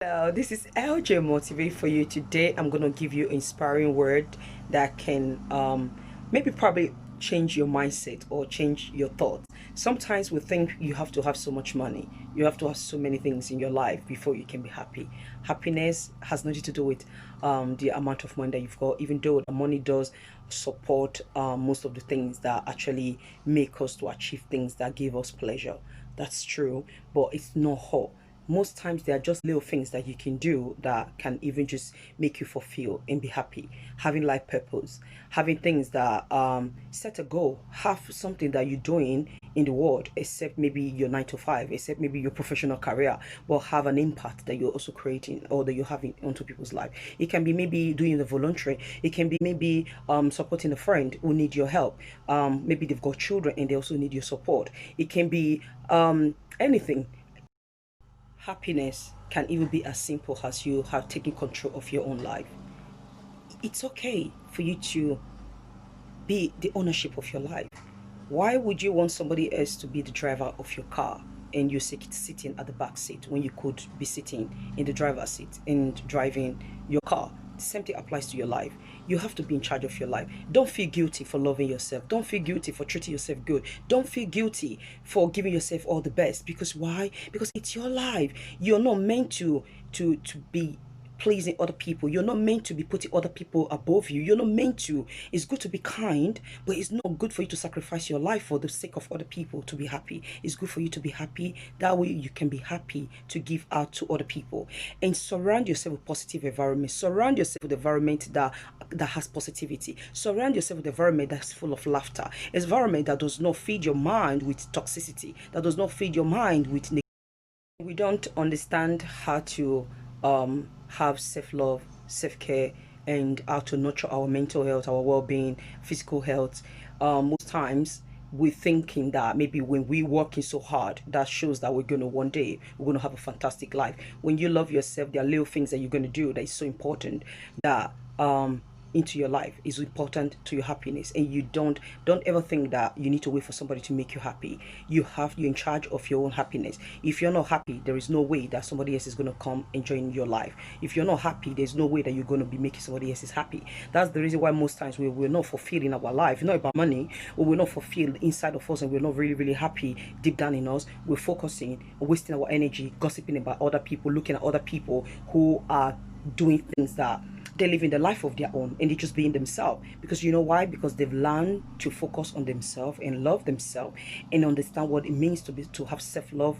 Hello, this is LJ Motivate for you. Today I'm going to give you inspiring word that can maybe probably change your mindset or change your thoughts. Sometimes we think you have to have so much money, you have to have so many things in your life before you can be happy. Happiness has nothing to do with the amount of money that you've got, even though the money does support most of the things that actually make us to achieve things that give us pleasure. That's true, but it's not whole. Most times there are just little things that you can do that can even just make you fulfill and be happy. Having life purpose, having things that set a goal, have something that you're doing in the world, except maybe your 9 to 5, except maybe your professional career, but have an impact that you're also creating or that you're having onto people's life. It can be maybe doing the voluntary, it can be maybe supporting a friend who need your help. Maybe they've got children and they also need your support. It can be anything. Happiness can even be as simple as you have taken control of your own life. It's okay for you to be the ownership of your life. Why would you want somebody else to be the driver of your car and you sitting at the back seat when you could be sitting in the driver's seat and driving your car? The same thing applies to your life. You have to be in charge of your life. Don't feel guilty for loving yourself. Don't feel guilty for treating yourself good. Don't feel guilty for giving yourself all the best. Because why? Because it's your life. You're not meant to be pleasing other people. You're not meant to be putting other people above you. You're not meant to. It's good to be kind, but it's not good for you to sacrifice your life for the sake of other people to be happy. It's good for you to be happy. That way you can be happy to give out to other people. And surround yourself with positive environment. Surround yourself with environment that has positivity. Surround yourself with environment that's full of laughter. Environment that does not feed your mind with toxicity. That does not feed your mind with negativity. We don't understand how to have self-love, self-care, and how to nurture our mental health, our well-being, physical health. Most times we're thinking that maybe when we're working so hard, that shows that we're gonna one day we're gonna have a fantastic life. When you love yourself, there are little things that you're gonna do that is so important that into your life is important to your happiness, and you don't ever think that you need to wait for somebody to make you happy. You're in charge of your own happiness. If you're not happy, there is no way that somebody else is going to come and join your life. If you're not happy, there's no way that you're going to be making somebody else is happy. That's the reason why most times we're not fulfilling our life, not about money, or we're not fulfilled inside of us and we're not really happy deep down in us. We're focusing, wasting our energy gossiping about other people, looking at other people who are doing things that they're living the life of their own and they're just being themselves. Because you know why? Because they've learned to focus on themselves and love themselves and understand what it means to have self-love.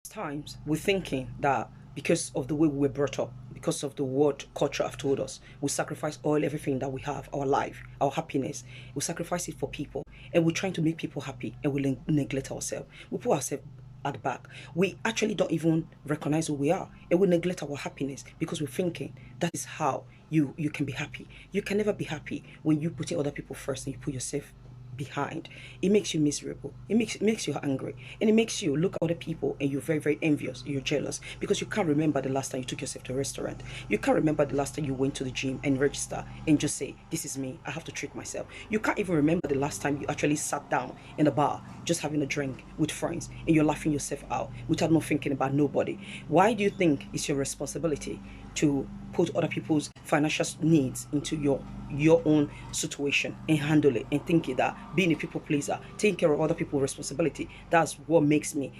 Times we're thinking that because of the way we were brought up, because of the word culture have told us, we sacrifice all everything that we have, our life, our happiness, we sacrifice it for people, and we're trying to make people happy, and we neglect ourselves. We put ourselves at the back. We actually don't even recognize who we are, and we neglect our happiness because we're thinking that is how you can be happy. You can never be happy when you putting other people first and you put yourself behind. It makes you miserable. It makes you angry, and it makes you look at other people and you're very envious. You're jealous because you can't remember the last time you took yourself to a restaurant. You can't remember the last time you went to the gym and register and just say, this is me, I have to treat myself. You can't even remember the last time you actually sat down in a bar just having a drink with friends and you're laughing yourself out without not thinking about nobody. Why do you think it's your responsibility to put other people's financial needs into your own situation and handle it and think that being a people pleaser, taking care of other people's responsibility, that's what makes me.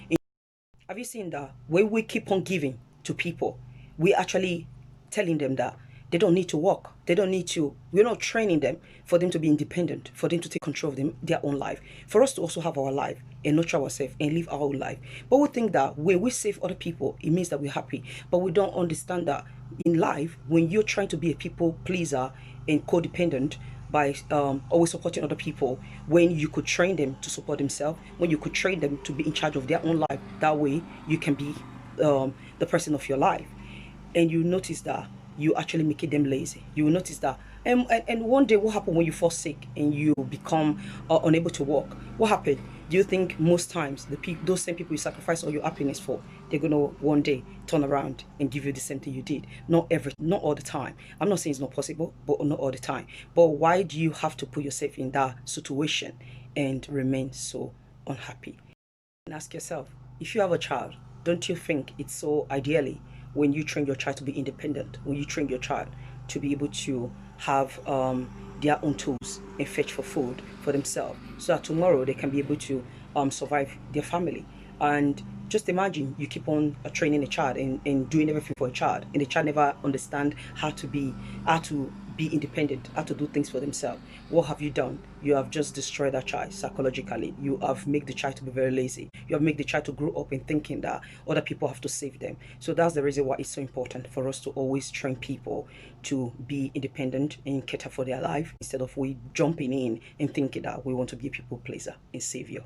Have you seen that when we keep on giving to people, we actually telling them that they don't need to work, they don't need to, we're not training them for them to be independent, for them to take control of their own life, for us to also have our life and nurture ourselves and live our own life. But we think that when we save other people, it means that we're happy. But we don't understand that in life, when you're trying to be a people pleaser and codependent by always supporting other people, when you could train them to support themselves, when you could train them to be in charge of their own life, that way you can be the person of your life. And you notice that you actually making them lazy. You will notice that. And one day, what happened when you fall sick and you become unable to walk? What happened? Do you think most times those same people you sacrifice all your happiness for, they're gonna one day turn around and give you the same thing you did? Not all the time. I'm not saying it's not possible, but not all the time. But why do you have to put yourself in that situation and remain so unhappy? And ask yourself, if you have a child, don't you think it's so ideally when you train your child to be independent, when you train your child to be able to have their own tools and fetch for food for themselves, so that tomorrow they can be able to survive their family. And just imagine you keep on training a child and doing everything for a child, and the child never understand how to be independent, how to do things for themselves. What have you done? You have just destroyed that child psychologically. You have made the child to be very lazy. You have made the child to grow up in thinking that other people have to save them. So that's the reason why it's so important for us to always train people to be independent and cater for their life, instead of we jumping in and thinking that we want to be a people pleaser and savior.